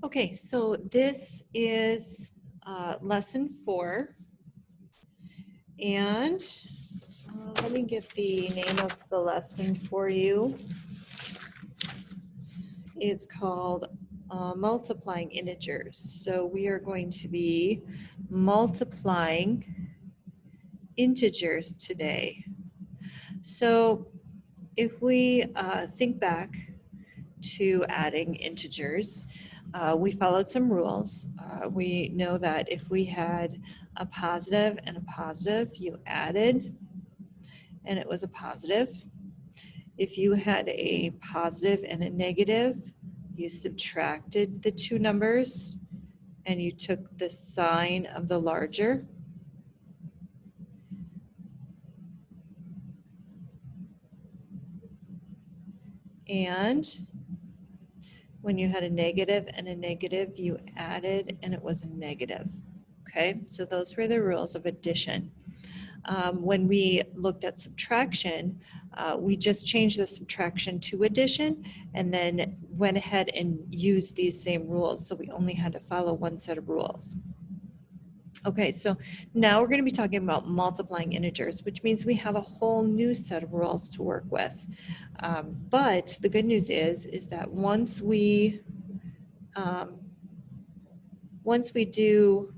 Okay, so this is lesson 4, and let me get the name of the lesson for you. It's called multiplying integers. So we are going to be multiplying integers today. So if we think back to adding integers, we followed some rules. We know that if we had a positive and a positive, you added and it was a positive. If you had a positive and a negative, you subtracted the two numbers and you took the sign of the larger. And when you had a negative and a negative, you added and it was a negative. Okay, so those were the rules of addition. When we looked at subtraction, we just changed the subtraction to addition and then went ahead and used these same rules. So we only had to follow one set of rules. Okay, so now we're going to be talking about multiplying integers, which means we have a whole new set of rules to work with. But the good news is that once we do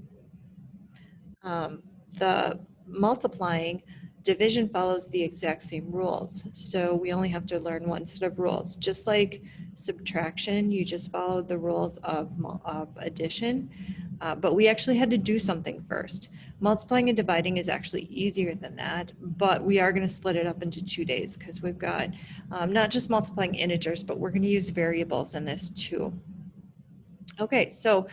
the multiplying, division follows the exact same rules. So we only have to learn one set of rules. Just like subtraction, you just followed the rules of addition, but we actually had to do something first. Multiplying and dividing is actually easier than that, but we are going to split it up into 2 days because we've got not just multiplying integers, but we're going to use variables in this too. Okay, so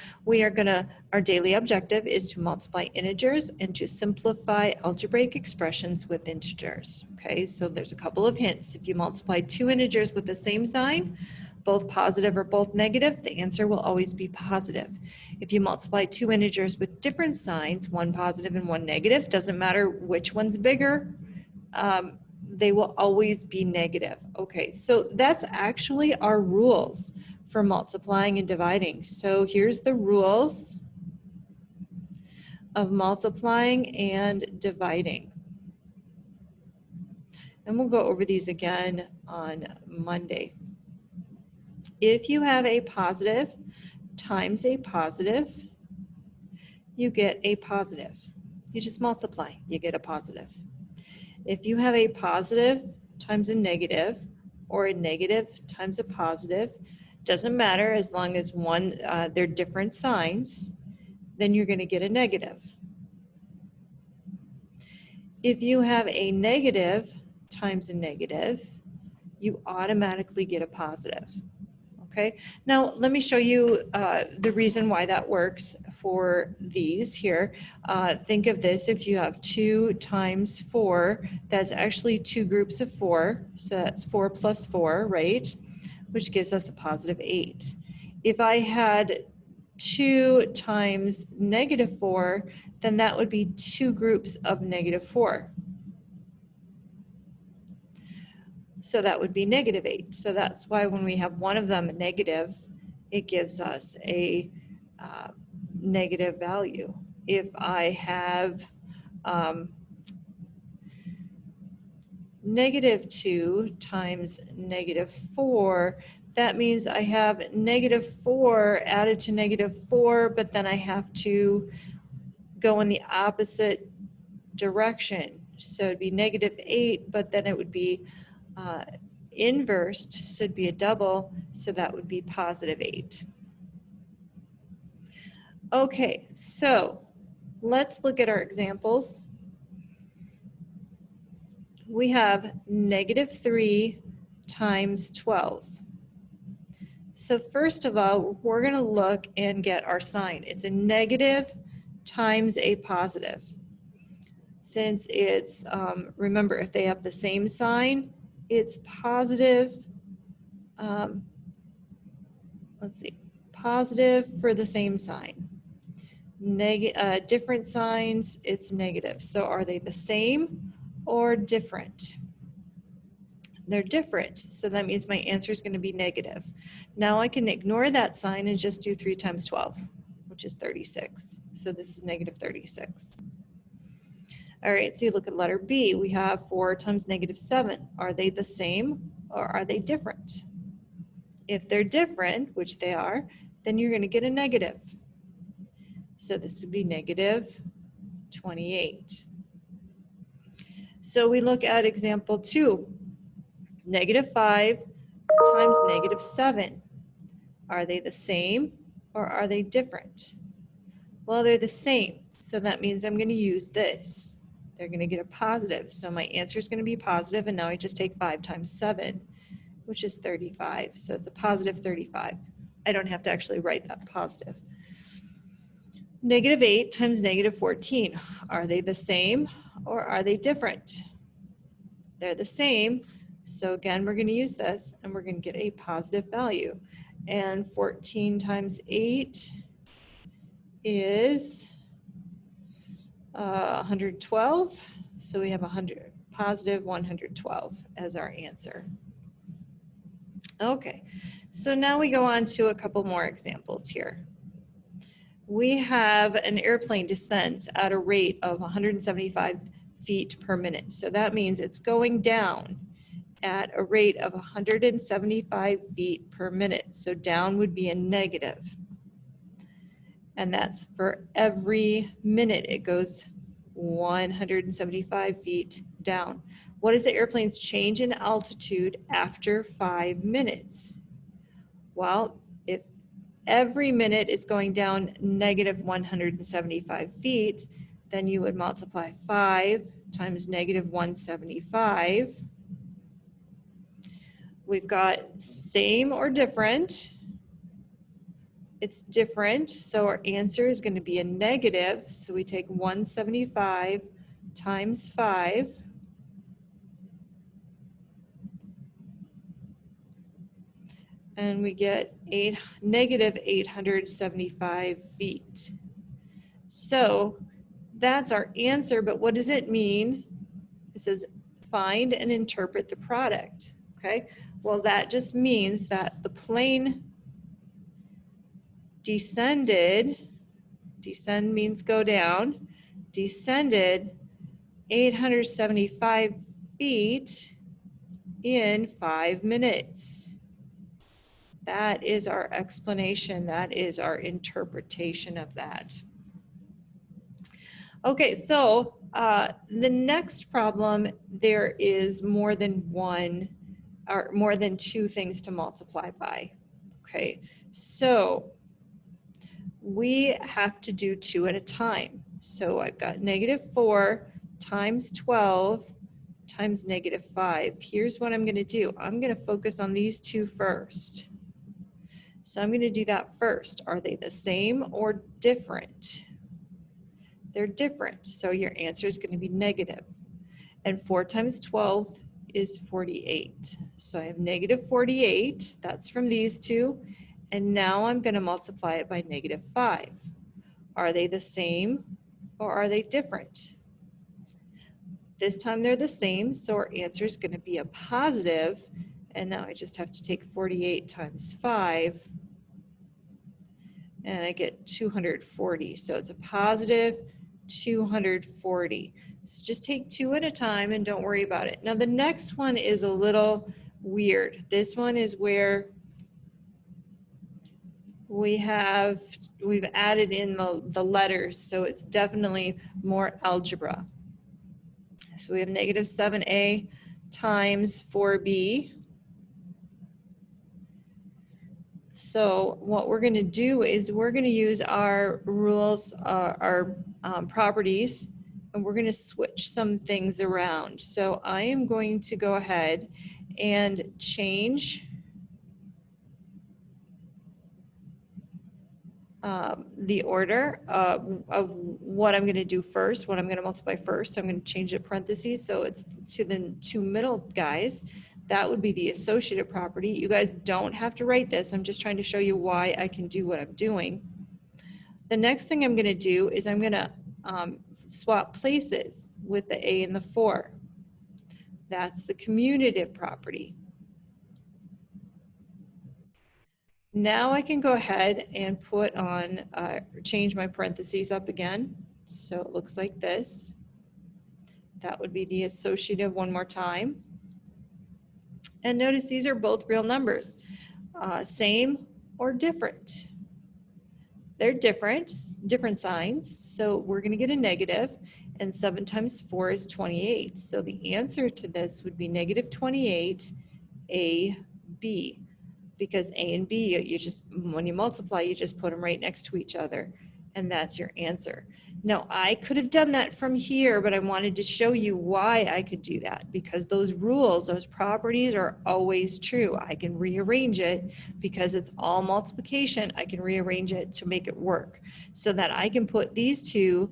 our daily objective is to multiply integers and to simplify algebraic expressions with integers. Okay, so there's a couple of hints. If you multiply two integers with the same sign, both positive or both negative, the answer will always be positive. If you multiply two integers with different signs, one positive and one negative, doesn't matter which one's bigger, they will always be negative. Okay, so that's actually our rules for multiplying and dividing. So here's the rules of multiplying and dividing. And we'll go over these again on Monday. If you have a positive times a positive, you get a positive. You just multiply, you get a positive. If you have a positive times a negative or a negative times a positive, doesn't matter as long as they're different signs, then you're going to get a negative. If you have a negative times a negative, you automatically get a positive. Okay, now let me show you the reason why that works for these here. Think of this, if you have 2 times 4, that's actually 2 groups of 4, so that's 4 plus 4, right? Which gives us a positive 8. If I had 2 times negative 4, then that would be 2 groups of negative 4. So that would be negative 8. So that's why when we have one of them negative, it gives us a negative value. If I have negative 2 times negative 4, that means I have negative 4 added to negative 4, but then I have to go in the opposite direction. So it'd be negative 8, but then it would be inversed, so it'd be a double, so that would be positive 8. Okay, so let's look at our examples. We have negative 3 times 12. So first of all, we're going to look and get our sign. It's a negative times a positive. Since it's, remember, if they have the same sign, it's positive, let's see, positive for the same sign. Different signs, it's negative. So are they the same or different? They're different. So that means my answer is going to be negative. Now I can ignore that sign and just do 3 times 12, which is 36. So this is negative 36. All right, so you look at letter B. We have 4 times negative 7. Are they the same or are they different? If they're different, which they are, then you're going to get a negative. So this would be negative 28. So we look at example 2. Negative 5 times negative 7. Are they the same or are they different? Well, they're the same. So that means I'm going to use this. They're going to get a positive. So my answer is going to be positive, and now I just take 5 times 7, which is 35. So it's a positive 35. I don't have to actually write that positive. Negative 8 times negative 14. Are they the same or are they different? They're the same. So again, we're going to use this and we're going to get a positive value. And 14 times 8 is 112. So we have positive 112 as our answer. Okay, so now we go on to a couple more examples here. We have an airplane descends at a rate of 175 feet per minute. So that means it's going down at a rate of 175 feet per minute. So down would be a negative. And that's for every minute it goes 175 feet down. What is the airplane's change in altitude after 5 minutes? Well, if every minute it's going down negative 175 feet, then you would multiply 5 times negative 175. We've got same or different. It's different, so our answer is going to be a negative. So we take 175 times 5. And we get negative 875 feet. So that's our answer, but what does it mean? It says find and interpret the product, okay? Well, that just means that the plane descended, descend means go down, descended 875 feet in 5 minutes. That is our explanation. That is our interpretation of that. Okay, so the next problem, there is more than one or more than 2 things to multiply by. Okay, so we have to do 2 at a time. So I've got negative 4 times 12 times negative 5. Here's what I'm going to do. I'm going to focus on these 2 first. So I'm going to do that first. Are they the same or different? They're different. So your answer is going to be negative. And 4 times 12 is 48. So I have negative 48. That's from these 2. And now I'm going to multiply it by negative 5. Are they the same or are they different? This time they're the same, so our answer is going to be a positive. And now I just have to take 48 times 5. And I get 240. So it's a positive 240. So just take 2 at a time and don't worry about it. Now the next one is a little weird. This one is where we've added in the letters, so it's definitely more algebra. So we have negative 7a times 4b. So what we're going to do is we're going to use our rules, our properties, and we're going to switch some things around. So I am going to go ahead and change the order of what I'm going to do first, what I'm going to multiply first. So I'm going to change the parentheses so it's to the 2 middle guys. That would be the associative property. You guys don't have to write this. I'm just trying to show you why I can do what I'm doing. The next thing I'm going to do is I'm going to swap places with the A and the 4. That's the commutative property. Now I can go ahead and put on, change my parentheses up again. So it looks like this. That would be the associative one more time. And notice these are both real numbers, same or different. They're different signs. So we're going to get a negative, and 7 times 4 is 28. So the answer to this would be negative 28 AB, because A and B, you just, when you multiply, you just put them right next to each other, and that's your answer. Now, I could have done that from here, but I wanted to show you why I could do that, because those rules, those properties are always true. I can rearrange it because it's all multiplication. I can rearrange it to make it work so that I can put these two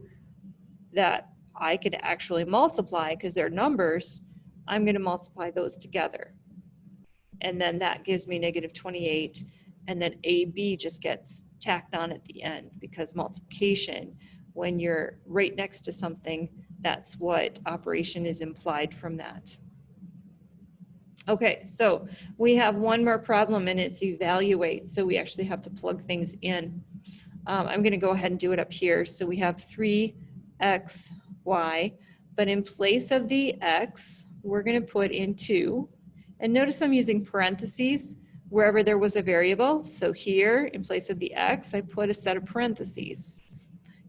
that I could actually multiply because they're numbers. I'm going to multiply those together. And then that gives me negative 28. And then AB just gets tacked on at the end, because multiplication, when you're right next to something, that's what operation is implied from that. Okay, so we have one more problem, and it's evaluate. So we actually have to plug things in. I'm going to go ahead and do it up here. So we have 3xy, but in place of the x, we're going to put in 2. And notice I'm using parentheses wherever there was a variable. So here, in place of the x, I put a set of parentheses.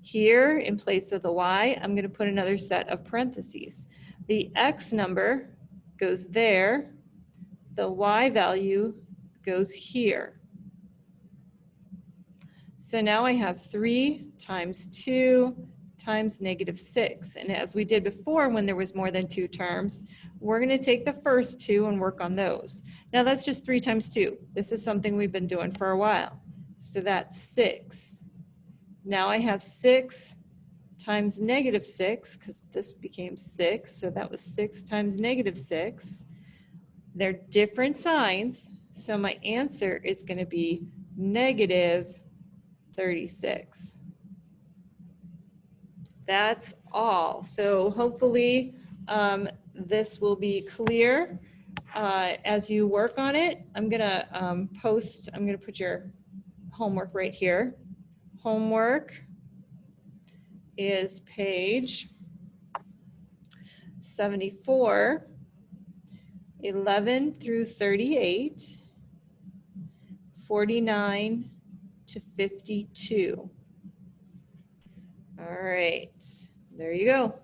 Here, in place of the y, I'm going to put another set of parentheses. The x number goes there. The y value goes here. So now I have 3 times 2 times negative 6. And as we did before, when there was more than 2 terms, we're going to take the first 2 and work on those. Now that's just 3 times 2. This is something we've been doing for a while. So that's 6. Now I have 6 times negative 6, because this became 6. So that was 6 times negative 6. They're different signs. So my answer is going to be negative 36. That's all. So hopefully this will be clear as you work on it. I'm gonna I'm gonna put your homework right here. Homework is page 74, 11 through 38, 49 to 52. All right, there you go.